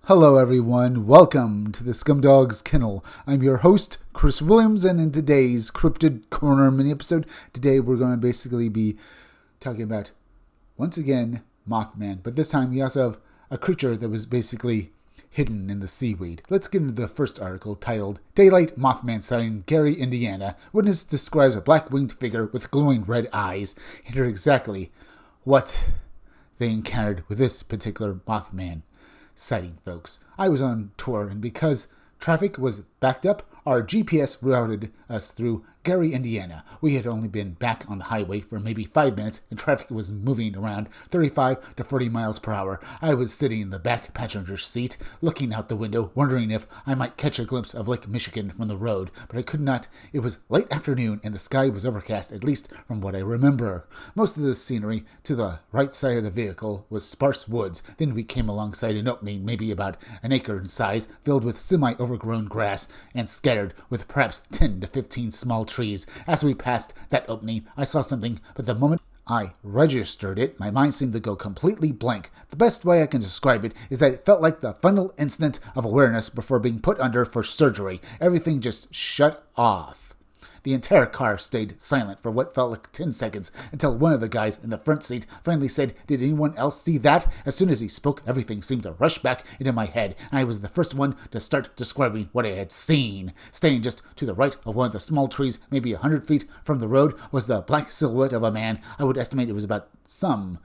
Hello everyone, welcome to the Scumdog's Kennel. I'm your host, Chris Williams, and in today's Cryptid Corner mini-episode, today we're going to basically be talking about, once again, Mothman. But this time we also have a creature that was basically hidden in the seaweed. Let's get into the first article titled, Daylight Mothman Sighting, Gary, Indiana. Witness describes a black-winged figure with glowing red eyes. And hear exactly what they encountered with this particular Mothman sighting, folks. I was on tour, and because traffic was backed up, our GPS routed us through Gary, Indiana. We had only been back on the highway for maybe 5 minutes, and traffic was moving around 35 to 40 miles per hour. I was sitting in the back passenger seat, looking out the window, wondering if I might catch a glimpse of Lake Michigan from the road, but I could not. It was late afternoon, and the sky was overcast, at least from what I remember. Most of the scenery to the right side of the vehicle was sparse woods. Then we came alongside an opening, maybe about an acre in size, filled with semi-overgrown grass, and scattered with perhaps 10 to 15 small trees. As we passed that opening, I saw something, but the moment I registered it, my mind seemed to go completely blank. The best way I can describe it is that it felt like the final instant of awareness before being put under for surgery. Everything just shut off. The entire car stayed silent for what felt like 10 seconds until one of the guys in the front seat finally said, "Did anyone else see that?" As soon as he spoke, everything seemed to rush back into my head, and I was the first one to start describing what I had seen. Staying just to the right of one of the small trees, maybe 100 feet from the road, was the black silhouette of a man. I would estimate it was about some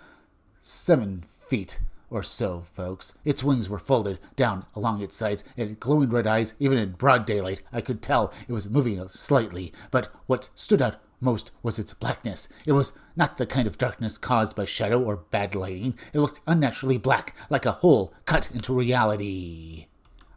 7 feet or so, folks. Its wings were folded down along its sides. It had glowing red eyes. Even in broad daylight, I could tell it was moving slightly. But what stood out most was its blackness. It was not the kind of darkness caused by shadow or bad lighting. It looked unnaturally black, like a hole cut into reality.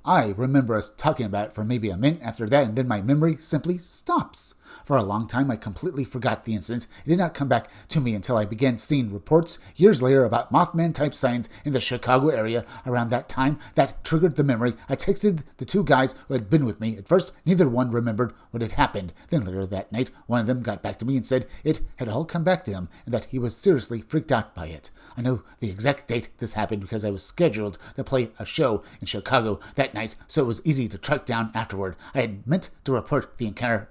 I remember us talking about it for maybe a minute after that, and then my memory simply stops. For a long time, I completely forgot the incident. It did not come back to me until I began seeing reports years later about Mothman-type sightings in the Chicago area. Around that time, that triggered the memory. I texted the two guys who had been with me. At first, neither one remembered what had happened. Then later that night, one of them got back to me and said it had all come back to him and that he was seriously freaked out by it. I know the exact date this happened because I was scheduled to play a show in Chicago that night, so it was easy to track down afterward. I had meant to report the encounter,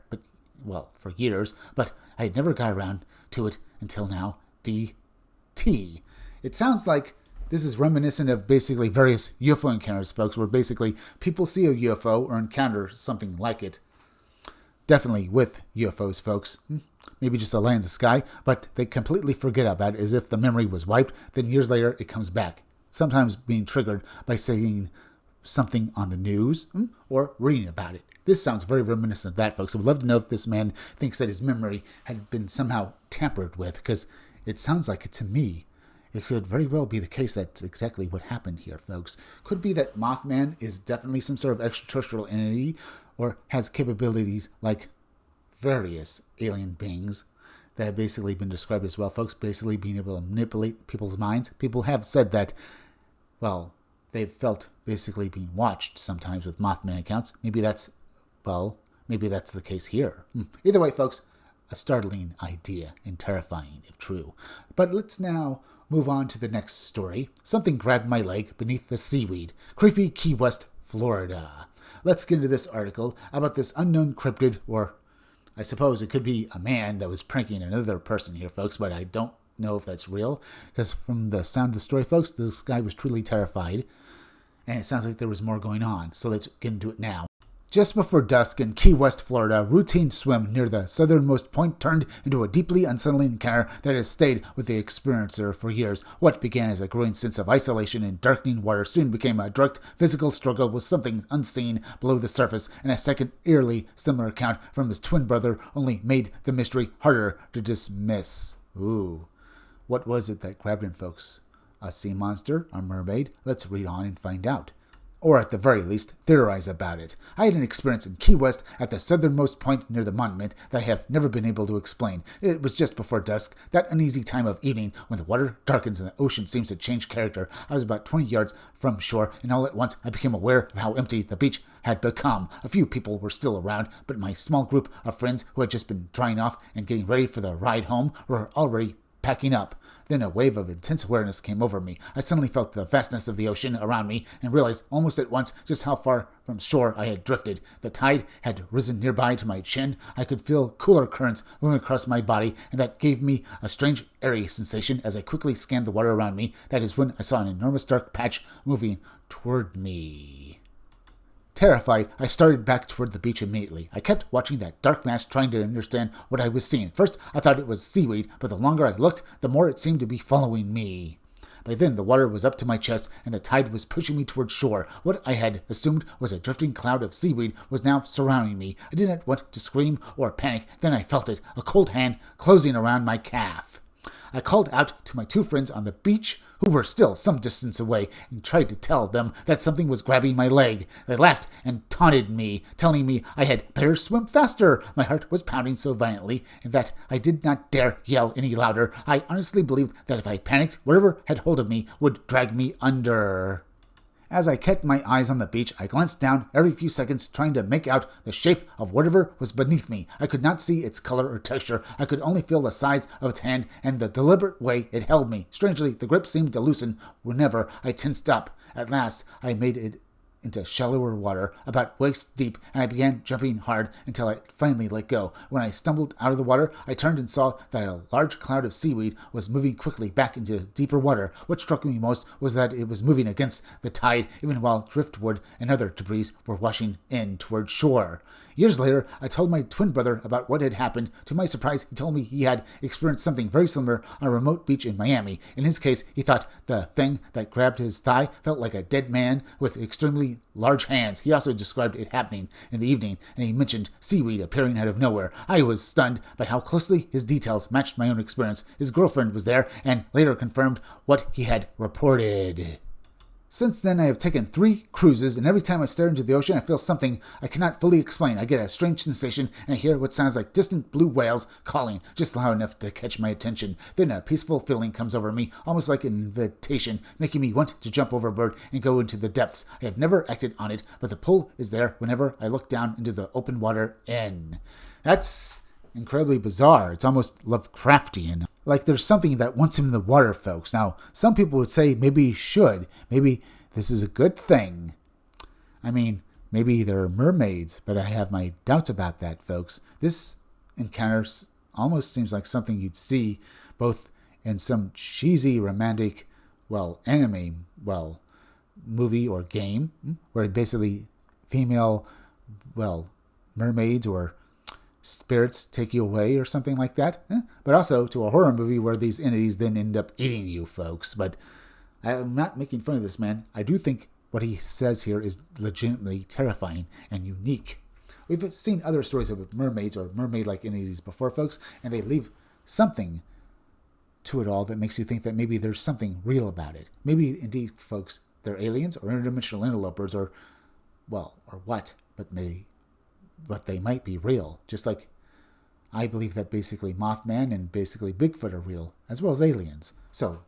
for years, but I had never got around to it until now. DT. It sounds like this is reminiscent of basically various UFO encounters, folks, where basically people see a UFO or encounter something like it. Definitely with UFOs, folks. Maybe just a light in the sky, but they completely forget about it as if the memory was wiped. Then years later, it comes back. Sometimes being triggered by seeing something on the news or reading about it. This sounds very reminiscent of that, folks. I would love to know if this man thinks that his memory had been somehow tampered with, because it sounds like it to me. It could very well be the case that's exactly what happened here, folks. Could be that Mothman is definitely some sort of extraterrestrial entity or has capabilities like various alien beings that have basically been described as well, folks, basically being able to manipulate people's minds. People have said that, they've felt basically being watched sometimes with Mothman accounts. Maybe that's the case here. Either way, folks, a startling idea and terrifying if true. But let's now move on to the next story. Something grabbed my leg beneath the seaweed. Creepy Key West, Florida. Let's get into this article about this unknown cryptid, or I suppose it could be a man that was pranking another person here, folks, but I don't know if that's real, because from the sound of the story, folks, this guy was truly terrified, and it sounds like there was more going on. So let's get into it now. Just before dusk in Key West, Florida, a routine swim near the southernmost point turned into a deeply unsettling encounter that has stayed with the experiencer for years. What began as a growing sense of isolation in darkening water soon became a direct physical struggle with something unseen below the surface, and a second eerily similar account from his twin brother only made the mystery harder to dismiss. Ooh. What was it that grabbed him, folks? A sea monster? A mermaid? Let's read on and find out. Or at the very least, theorize about it. I had an experience in Key West at the southernmost point near the monument that I have never been able to explain. It was just before dusk, that uneasy time of evening when the water darkens and the ocean seems to change character. I was about 20 yards from shore, and all at once I became aware of how empty the beach had become. A few people were still around, but my small group of friends who had just been drying off and getting ready for the ride home were already packing up. Then a wave of intense awareness came over me. I suddenly felt the vastness of the ocean around me and realized almost at once just how far from shore I had drifted. The tide had risen nearby to my chin. I could feel cooler currents moving across my body, and that gave me a strange airy sensation as I quickly scanned the water around me. That is when I saw an enormous dark patch moving toward me. Terrified, I started back toward the beach immediately. I kept watching that dark mass, trying to understand what I was seeing. First, I thought it was seaweed, but the longer I looked, the more it seemed to be following me. By then, the water was up to my chest, and the tide was pushing me toward shore. What I had assumed was a drifting cloud of seaweed was now surrounding me. I did not want to scream or panic. Then I felt it, a cold hand closing around my calf. I called out to my two friends on the beach, who were still some distance away, and tried to tell them that something was grabbing my leg. They laughed and taunted me, telling me I had better swim faster. My heart was pounding so violently that I did not dare yell any louder. I honestly believed that if I panicked, whatever had hold of me would drag me under. As I kept my eyes on the beach, I glanced down every few seconds, trying to make out the shape of whatever was beneath me. I could not see its color or texture. I could only feel the size of its hand and the deliberate way it held me. Strangely, the grip seemed to loosen whenever I tensed up. At last, I made it into shallower water, about waist deep, and I began jumping hard until I finally let go. When I stumbled out of the water, I turned and saw that a large cloud of seaweed was moving quickly back into deeper water. What struck me most was that it was moving against the tide, even while driftwood and other debris were washing in toward shore. Years later, I told my twin brother about what had happened. To my surprise, he told me he had experienced something very similar on a remote beach in Miami. In his case, he thought the thing that grabbed his thigh felt like a dead man with extremely large hands. He also described it happening in the evening, and he mentioned seaweed appearing out of nowhere. I was stunned by how closely his details matched my own experience. His girlfriend was there and later confirmed what he had reported. Since then, I have taken 3 cruises, and every time I stare into the ocean, I feel something I cannot fully explain. I get a strange sensation, and I hear what sounds like distant blue whales calling, just loud enough to catch my attention. Then a peaceful feeling comes over me, almost like an invitation, making me want to jump overboard and go into the depths. I have never acted on it, but the pull is there whenever I look down into the open water end. That's incredibly bizarre. It's almost Lovecraftian. Like there's something that wants him in the water, folks. Now, some people would say maybe he should. Maybe this is a good thing. I mean, maybe there are mermaids, but I have my doubts about that, folks. This encounter almost seems like something you'd see both in some cheesy romantic, anime, movie or game, where basically female, mermaids or spirits take you away or something like that. But also to a horror movie where these entities then end up eating you, folks. But I'm not making fun of this man. I do think what he says here is legitimately terrifying and unique. We've seen other stories of mermaids or mermaid-like entities before, folks, and they leave something to it all that makes you think that maybe there's something real about it. Maybe, indeed, folks, they're aliens or interdimensional interlopers or what, but they might be real. Just like I believe that basically Mothman and basically Bigfoot are real, as well as aliens. So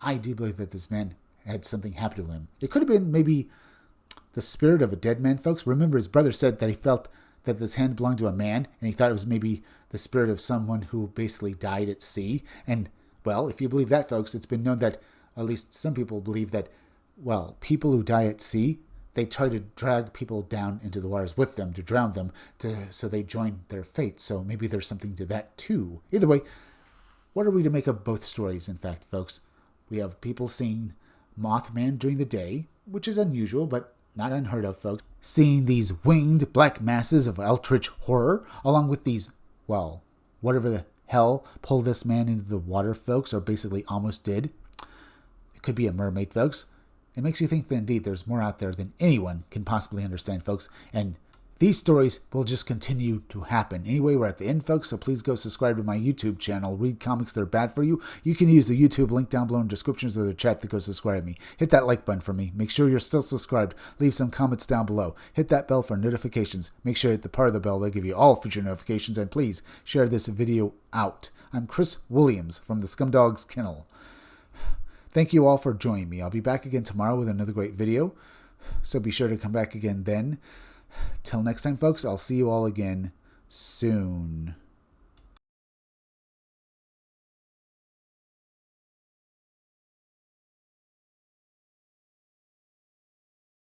I do believe that this man had something happen to him. It could have been maybe the spirit of a dead man, folks. Remember, his brother said that he felt that this hand belonged to a man, and he thought it was maybe the spirit of someone who basically died at sea. And, if you believe that, folks, it's been known that, at least some people believe that, people who die at sea, they try to drag people down into the waters with them to drown them so they join their fate. So maybe there's something to that too. Either way, what are we to make of both stories, in fact, folks? We have people seeing Mothman during the day, which is unusual, but not unheard of, folks. Seeing these winged black masses of eldritch horror, along with these, whatever the hell pulled this man into the water, folks, or basically almost did. It could be a mermaid, folks. It makes you think that indeed there's more out there than anyone can possibly understand, folks. And these stories will just continue to happen. Anyway, we're at the end, folks, so please go subscribe to my YouTube channel, Read Comics That Are Bad For You. You can use the YouTube link down below in descriptions of the chat to go subscribe to me. Hit that like button for me. Make sure you're still subscribed. Leave some comments down below. Hit that bell for notifications. Make sure you hit the part of the bell that'll give you all future notifications. And please share this video out. I'm Chris Williams from the Scumdogs Kennel. Thank you all for joining me. I'll be back again tomorrow with another great video, so be sure to come back again then. Till next time, folks, I'll see you all again soon.